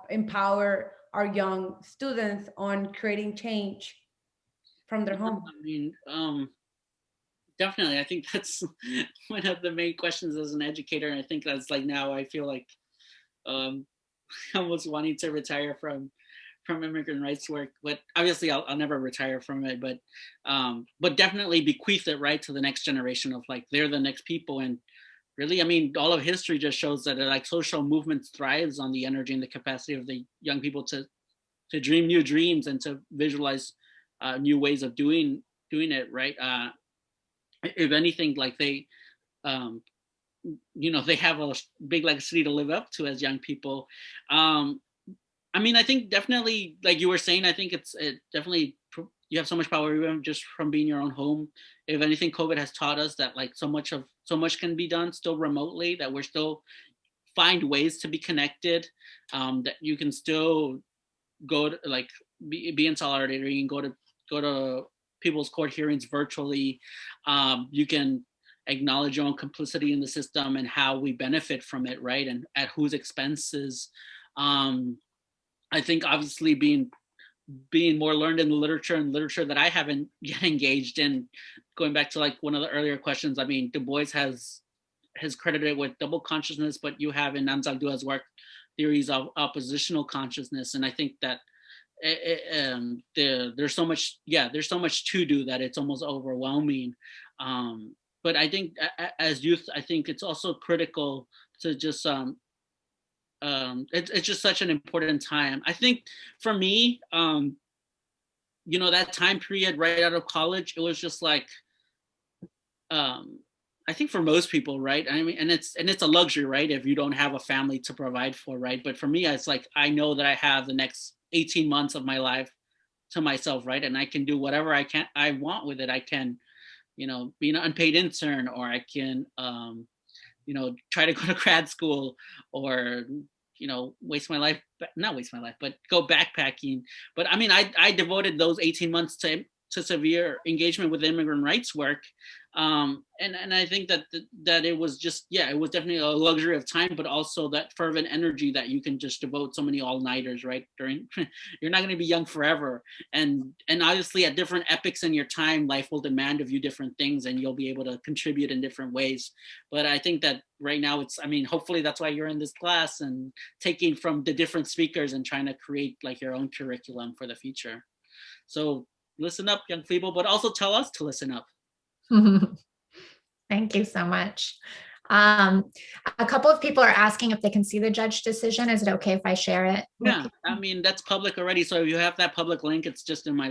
empower our young students on creating change from their home. I mean, definitely. I think that's one of the main questions as an educator. And I think that's like now I feel like almost wanting to retire from immigrant rights work, but obviously I'll never retire from it, but definitely bequeath it right to the next generation of like, they're the next people. And really, I mean, all of history just shows that like social movements thrives on the energy and the capacity of the young people to dream new dreams and to visualize new ways of doing it, right? If anything, like they they have a big legacy to live up to as young people. I mean, I think definitely, like you were saying, I think it definitely, you have so much power even just from being your own home. If anything, COVID has taught us that like so much can be done still remotely, that we're still find ways to be connected, that you can still go to like be in solidarity and go to people's court hearings virtually. You can acknowledge your own complicity in the system and how we benefit from it, right? And at whose expenses. I think obviously being more learned in the literature that I haven't yet engaged in, going back to like one of the earlier questions, I mean, Du Bois has credited with double consciousness, but you have in Anzaldua's work theories of oppositional consciousness. And I think that there's so much to do that it's almost overwhelming. But I think as youth, I think it's also critical to just it's just such an important time. I think for me, that time period right out of college, it was just like, I think for most people, right? I mean, and it's a luxury, right? If you don't have a family to provide for, right? But for me, it's like, I know that I have the next 18 months of my life to myself, right? And I can do whatever I want with it. I can, be an unpaid intern, or I can, try to go to grad school, or not waste my life, but go backpacking. But I mean, I devoted those 18 months to to severe engagement with immigrant rights work. And I think that it was just, it was definitely a luxury of time, but also that fervent energy that you can just devote so many all-nighters, right? You're not going to be young forever. And obviously at different epochs in your time, life will demand of you different things and you'll be able to contribute in different ways. But I think that right now hopefully that's why you're in this class and taking from the different speakers and trying to create like your own curriculum for the future. So listen up, young people, but also tell us to listen up. Thank you so much. A couple of people are asking if they can see the judge decision. Is it okay if I share it? Yeah, I mean, that's public already. So if you have that public link, it's just in my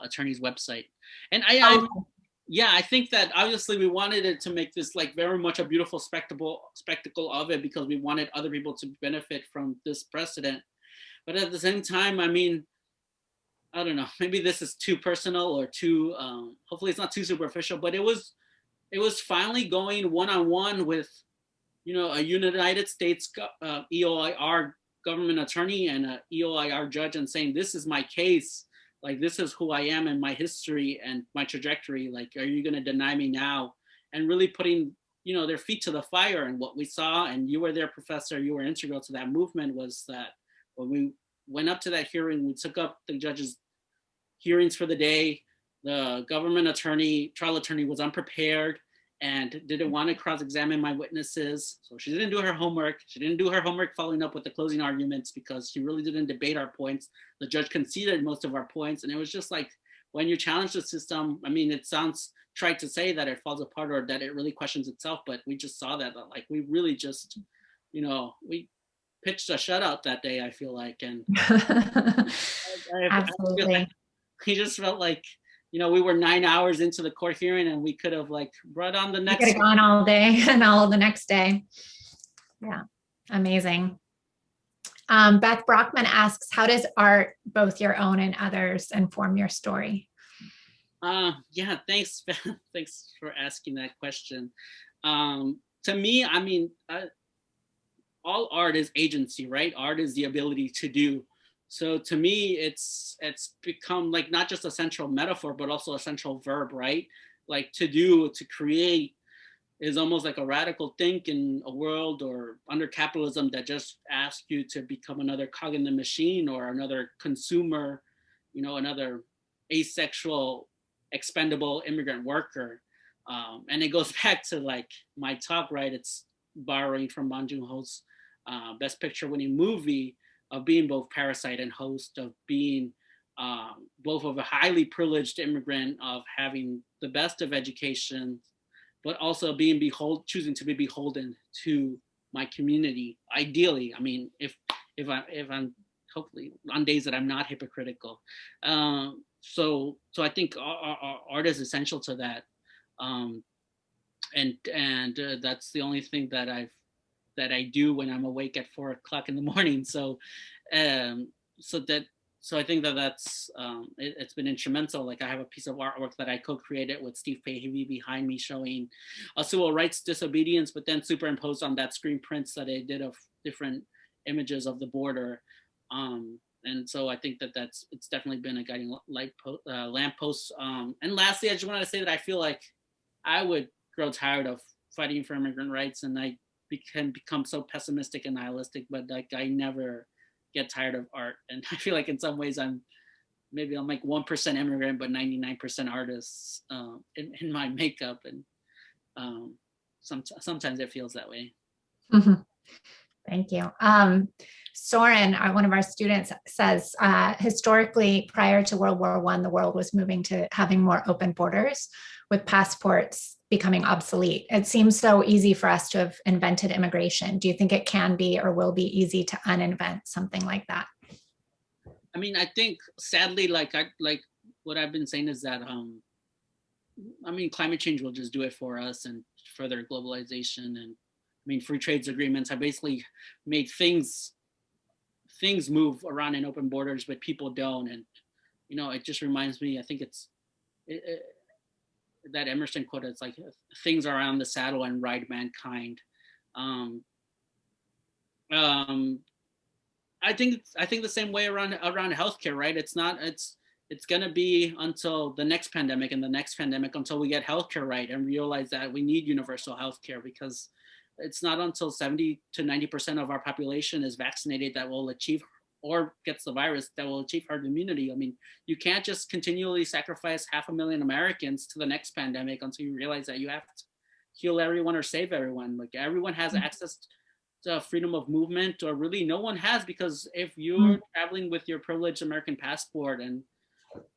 attorney's website. And I think that obviously we wanted it to make this like very much a beautiful spectacle of it because we wanted other people to benefit from this precedent. But at the same time, I mean, I don't know, maybe this is too personal or too, hopefully it's not too superficial, but it was finally going one-on-one with, a United States EOIR government attorney and a EOIR judge and saying, this is my case, like this is who I am and my history and my trajectory, like, are you gonna deny me now? And really putting, their feet to the fire. And what we saw, and you were there, Professor, you were integral to that movement, was that when we went up to that hearing, we took up the judge's hearings for the day. The government trial attorney was unprepared and didn't want to cross-examine my witnesses. So she didn't do her homework. She didn't do her homework following up with the closing arguments because she really didn't debate our points. The judge conceded most of our points. And it was just like, when you challenge the system, I mean, it sounds trite to say that it falls apart or that it really questions itself, but we just saw that like, we really just, we pitched a shutout that day, I feel like. And absolutely. He just felt like, we were 9 hours into the court hearing and we could have like brought on the next. We could have gone all day and all the next day. Yeah, amazing. Beth Brockman asks, how does art, both your own and others, inform your story? Yeah, thanks. Thanks for asking that question. To me, I mean, all art is agency, right? Art is the ability to do. So to me, it's become like not just a central metaphor, but also a central verb, right? Like to do, to create is almost like a radical think in a world or under capitalism that just asks you to become another cog in the machine or another consumer, another asexual, expendable immigrant worker. And it goes back to like my talk, right? It's borrowing from Bong Joon-ho's Best Picture winning movie, of being both parasite and host, of being both of a highly privileged immigrant, of having the best of education, but also being choosing to be beholden to my community. Ideally, I mean, if I'm hopefully on days that I'm not hypocritical. So I think art is essential to that, and that's the only thing that I do when I'm awake at 4 o'clock in the morning. So I think that's it's been instrumental. Like I have a piece of artwork that I co-created with Steve Pahevy behind me, showing a civil rights disobedience, but then superimposed on that screen prints that I did of different images of the border. And so I think it's definitely been a guiding lamppost. And lastly, I just wanted to say that I feel like I would grow tired of fighting for immigrant rights, and I can become so pessimistic and nihilistic, but like I never get tired of art. And I feel like in some ways I'm like 1% immigrant, but 99% artist in my makeup. And sometimes it feels that way. Mm-hmm. Thank you. Soren, one of our students, says, historically, prior to World War I, the world was moving to having more open borders, with passports becoming obsolete. It seems so easy for us to have invented immigration. Do you think it can be or will be easy to uninvent something like that? I mean, I think sadly, like what I've been saying is that, I mean, climate change will just do it for us, and further globalization, and I mean, free trades agreements have basically made things move around in open borders, but people don't. And, it just reminds me, I think that Emerson quote, it's like, things are on the saddle and ride mankind. I think the same way around healthcare, right? It's it's going to be until the next pandemic and the next pandemic until we get healthcare right and realize that we need universal healthcare, because it's not until 70 to 90% of our population is vaccinated that will achieve or gets the virus that will achieve herd immunity. I mean, you can't just continually sacrifice 500,000 Americans to the next pandemic until you realize that you have to heal everyone or save everyone. Like, everyone has access to freedom of movement, or really no one has, because if you're traveling with your privileged American passport and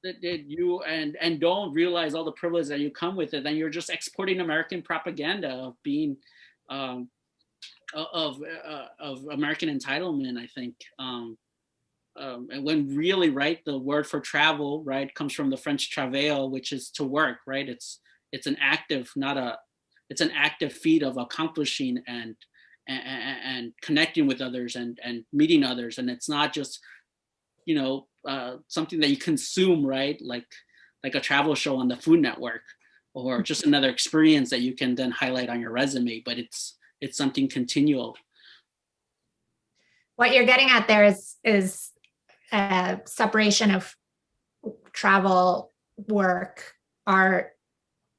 and don't realize all the privilege that you come with it, then you're just exporting American propaganda of being of American entitlement, I think. And when really, right, the word for travel, right, comes from the French travail, which is to work, right? It's an active, it's an active feat of accomplishing and connecting with others and meeting others. And it's not just, something that you consume, right? Like a travel show on the Food Network, or just another experience that you can then highlight on your resume, but it's something continual. What you're getting at there is a separation of travel, work, art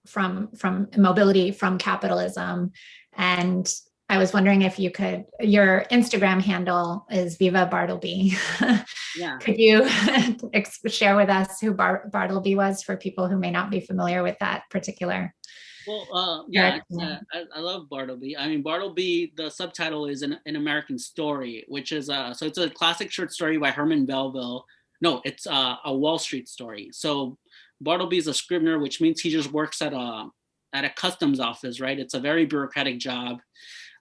from mobility, from capitalism. And I was wondering if you could, your Instagram handle is Viva Bartleby. Yeah. Could you share with us who Bartleby was, for people who may not be familiar with that particular? Well, I love Bartleby. I mean, Bartleby, the subtitle is an American Story, which is so it's a classic short story by Herman Melville. No, it's a Wall Street story. So Bartleby is a scrivener, which means he just works at a customs office, right? It's a very bureaucratic job.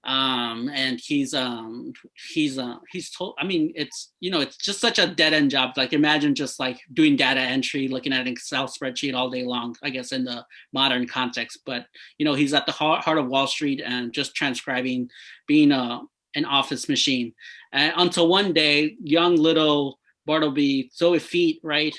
And he's told, I mean, it's just such a dead end job. Like, imagine just like doing data entry, looking at an Excel spreadsheet all day long, I guess, in the modern context. But, he's at the heart of Wall Street and just transcribing, being an office machine. And until one day, young little Bartleby, so effete, right,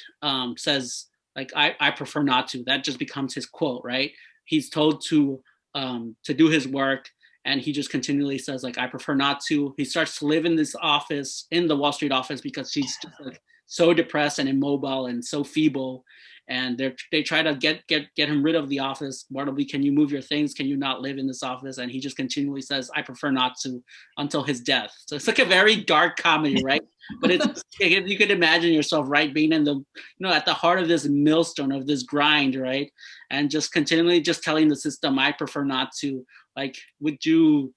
says, like, I prefer not to. That just becomes his quote, right? He's told to do his work, and he just continually says, like, I prefer not to. He starts to live in this office, in the Wall Street office, because he's just like so depressed and immobile and so feeble. And they try to get him rid of the office. Bartleby, can you move your things? Can you not live in this office? And he just continually says, I prefer not to, until his death. So it's like a very dark comedy, right? But it's, you could imagine yourself, right, being in the, at the heart of this millstone, of this grind, right? And just continually just telling the system, I prefer not to. Like, would you,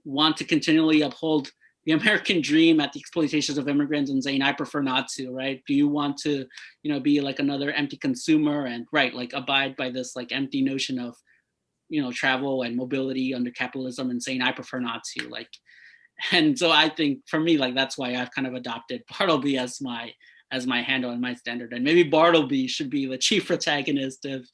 want to continually uphold the American dream at the exploitations of immigrants and saying, I prefer not to, right? Do you want to, be like another empty consumer and, right, like abide by this like empty notion of, travel and mobility under capitalism and saying, I prefer not to, like, and so I think for me, like, that's why I've kind of adopted Bartleby as my handle and my standard. And maybe Bartleby should be the chief protagonist of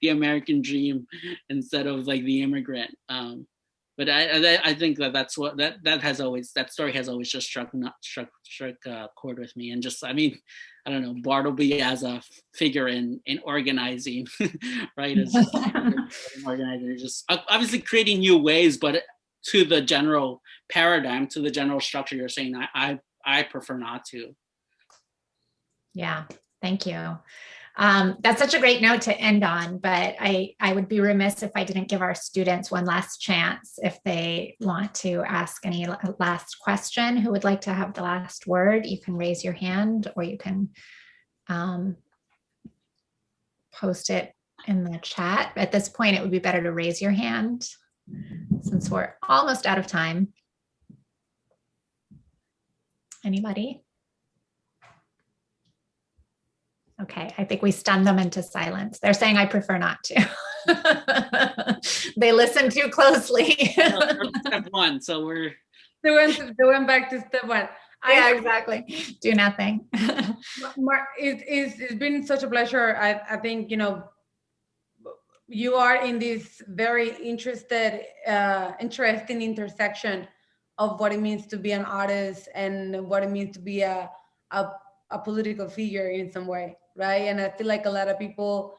the American dream instead of like the immigrant. But I think that's what that story has always just struck a chord with me. And just, I don't know, Bartleby as a figure in organizing, right? As an organizer, just obviously creating new ways, but to the general paradigm, to the general structure, you're saying, I prefer not to. Yeah, thank you. That's such a great note to end on, but I would be remiss if I didn't give our students one last chance. If they want to ask any last question, who would like to have the last word, you can raise your hand, or you can post it in the chat. At this point, it would be better to raise your hand since we're almost out of time. Anybody? Okay, I think we stunned them into silence. They're saying, I prefer not to. They listen too closely. Step one, so they went back to step one. Yeah, exactly. Do nothing. It's been such a pleasure. I think, you are in this very interesting intersection of what it means to be an artist and what it means to be a political figure in some way, right? And I feel like a lot of people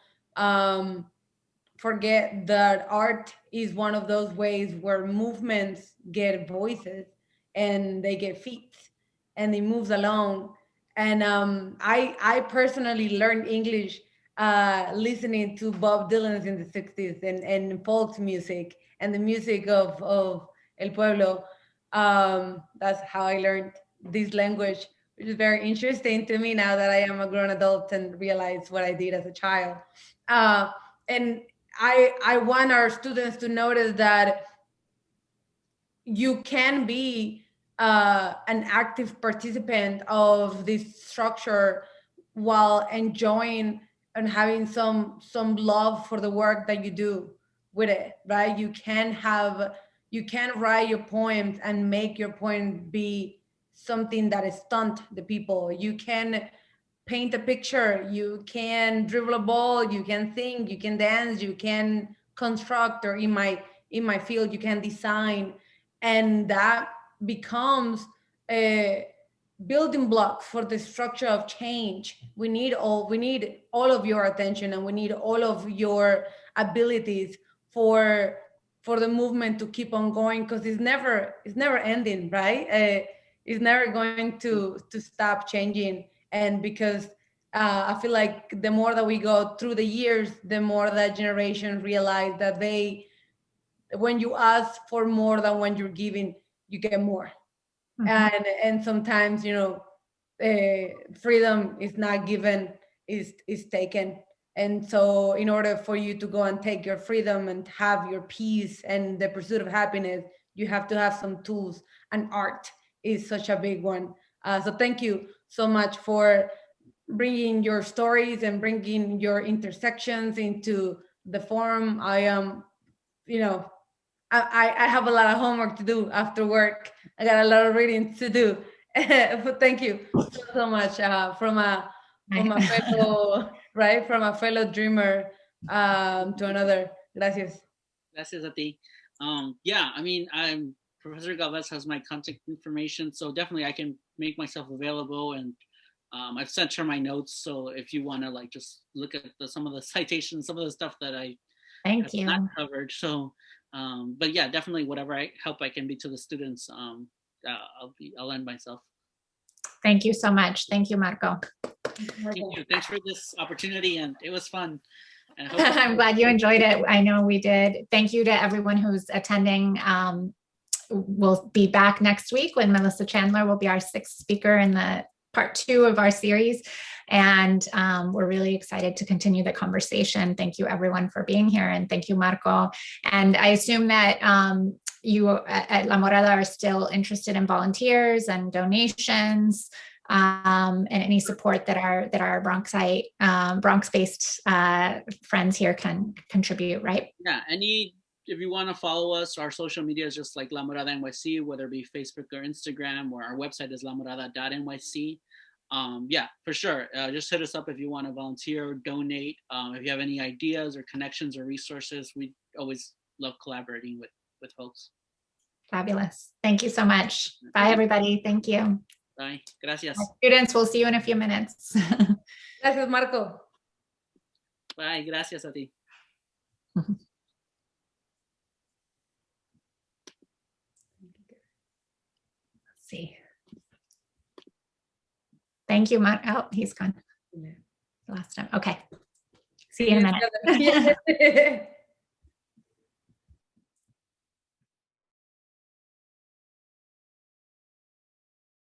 forget that art is one of those ways where movements get voices and they get feet and it moves along. And I personally learned English listening to Bob Dylan's in the 60s and folk music and the music of El Pueblo. That's how I learned this language, which is very interesting to me now that I am a grown adult and realize what I did as a child. And I want our students to notice that you can be an active participant of this structure while enjoying and having some love for the work that you do with it, right? You can write your poems and make your poem be something that stunt the people. You can paint a picture, you can dribble a ball, you can sing, you can dance, you can construct, or in my field you can design, and that becomes a building block for the structure of change. We need all of your attention, and we need all of your abilities for the movement to keep on going, because it's never ending, right? It's never going to stop changing. And because I feel like the more that we go through the years, the more that generation realize that when you ask for more than when you're giving, you get more. Mm-hmm. And sometimes, freedom is not given, is taken. And so in order for you to go and take your freedom and have your peace and the pursuit of happiness, you have to have some tools, and art is such a big one. So thank you so much for bringing your stories and bringing your intersections into the forum. I am, I have a lot of homework to do after work. I got a lot of reading to do. But thank you so much from a fellow, right? From a fellow dreamer to another. Gracias. Gracias a ti. Yeah, I mean, Professor Galvez has my contact information, so definitely I can make myself available, and I've sent her my notes. So if you want to like just look at some of the citations, some of the stuff that I Thank you. not covered. So, but yeah, definitely whatever help I can be to the students, I'll lend myself. Thank you so much. Thank you, Marco. Thank you. Thanks for this opportunity, and it was fun. I'm glad you enjoyed it. I know we did. Thank you to everyone who's attending. We'll be back next week when Melissa Chandler will be our 6th speaker in the part 2 of our series. And we're really excited to continue the conversation. Thank you everyone for being here. And thank you, Marco. And I assume that you at La Morada are still interested in volunteers and donations and any support that our Bronx-based friends here can contribute, right? Yeah, if you want to follow us, our social media is just like La Morada NYC, whether it be Facebook or Instagram, or our website is lamorada.nyc. Yeah, for sure. Just hit us up if you want to volunteer or donate. If you have any ideas or connections or resources, we always love collaborating with folks. Fabulous. Thank you so much. Bye, everybody. Thank you. Bye. Gracias. Students, we'll see you in a few minutes. Gracias, Marco. Bye. Gracias a ti. Let's see. Thank you, Mark. Oh, he's gone. Last time. Okay. See you in a minute.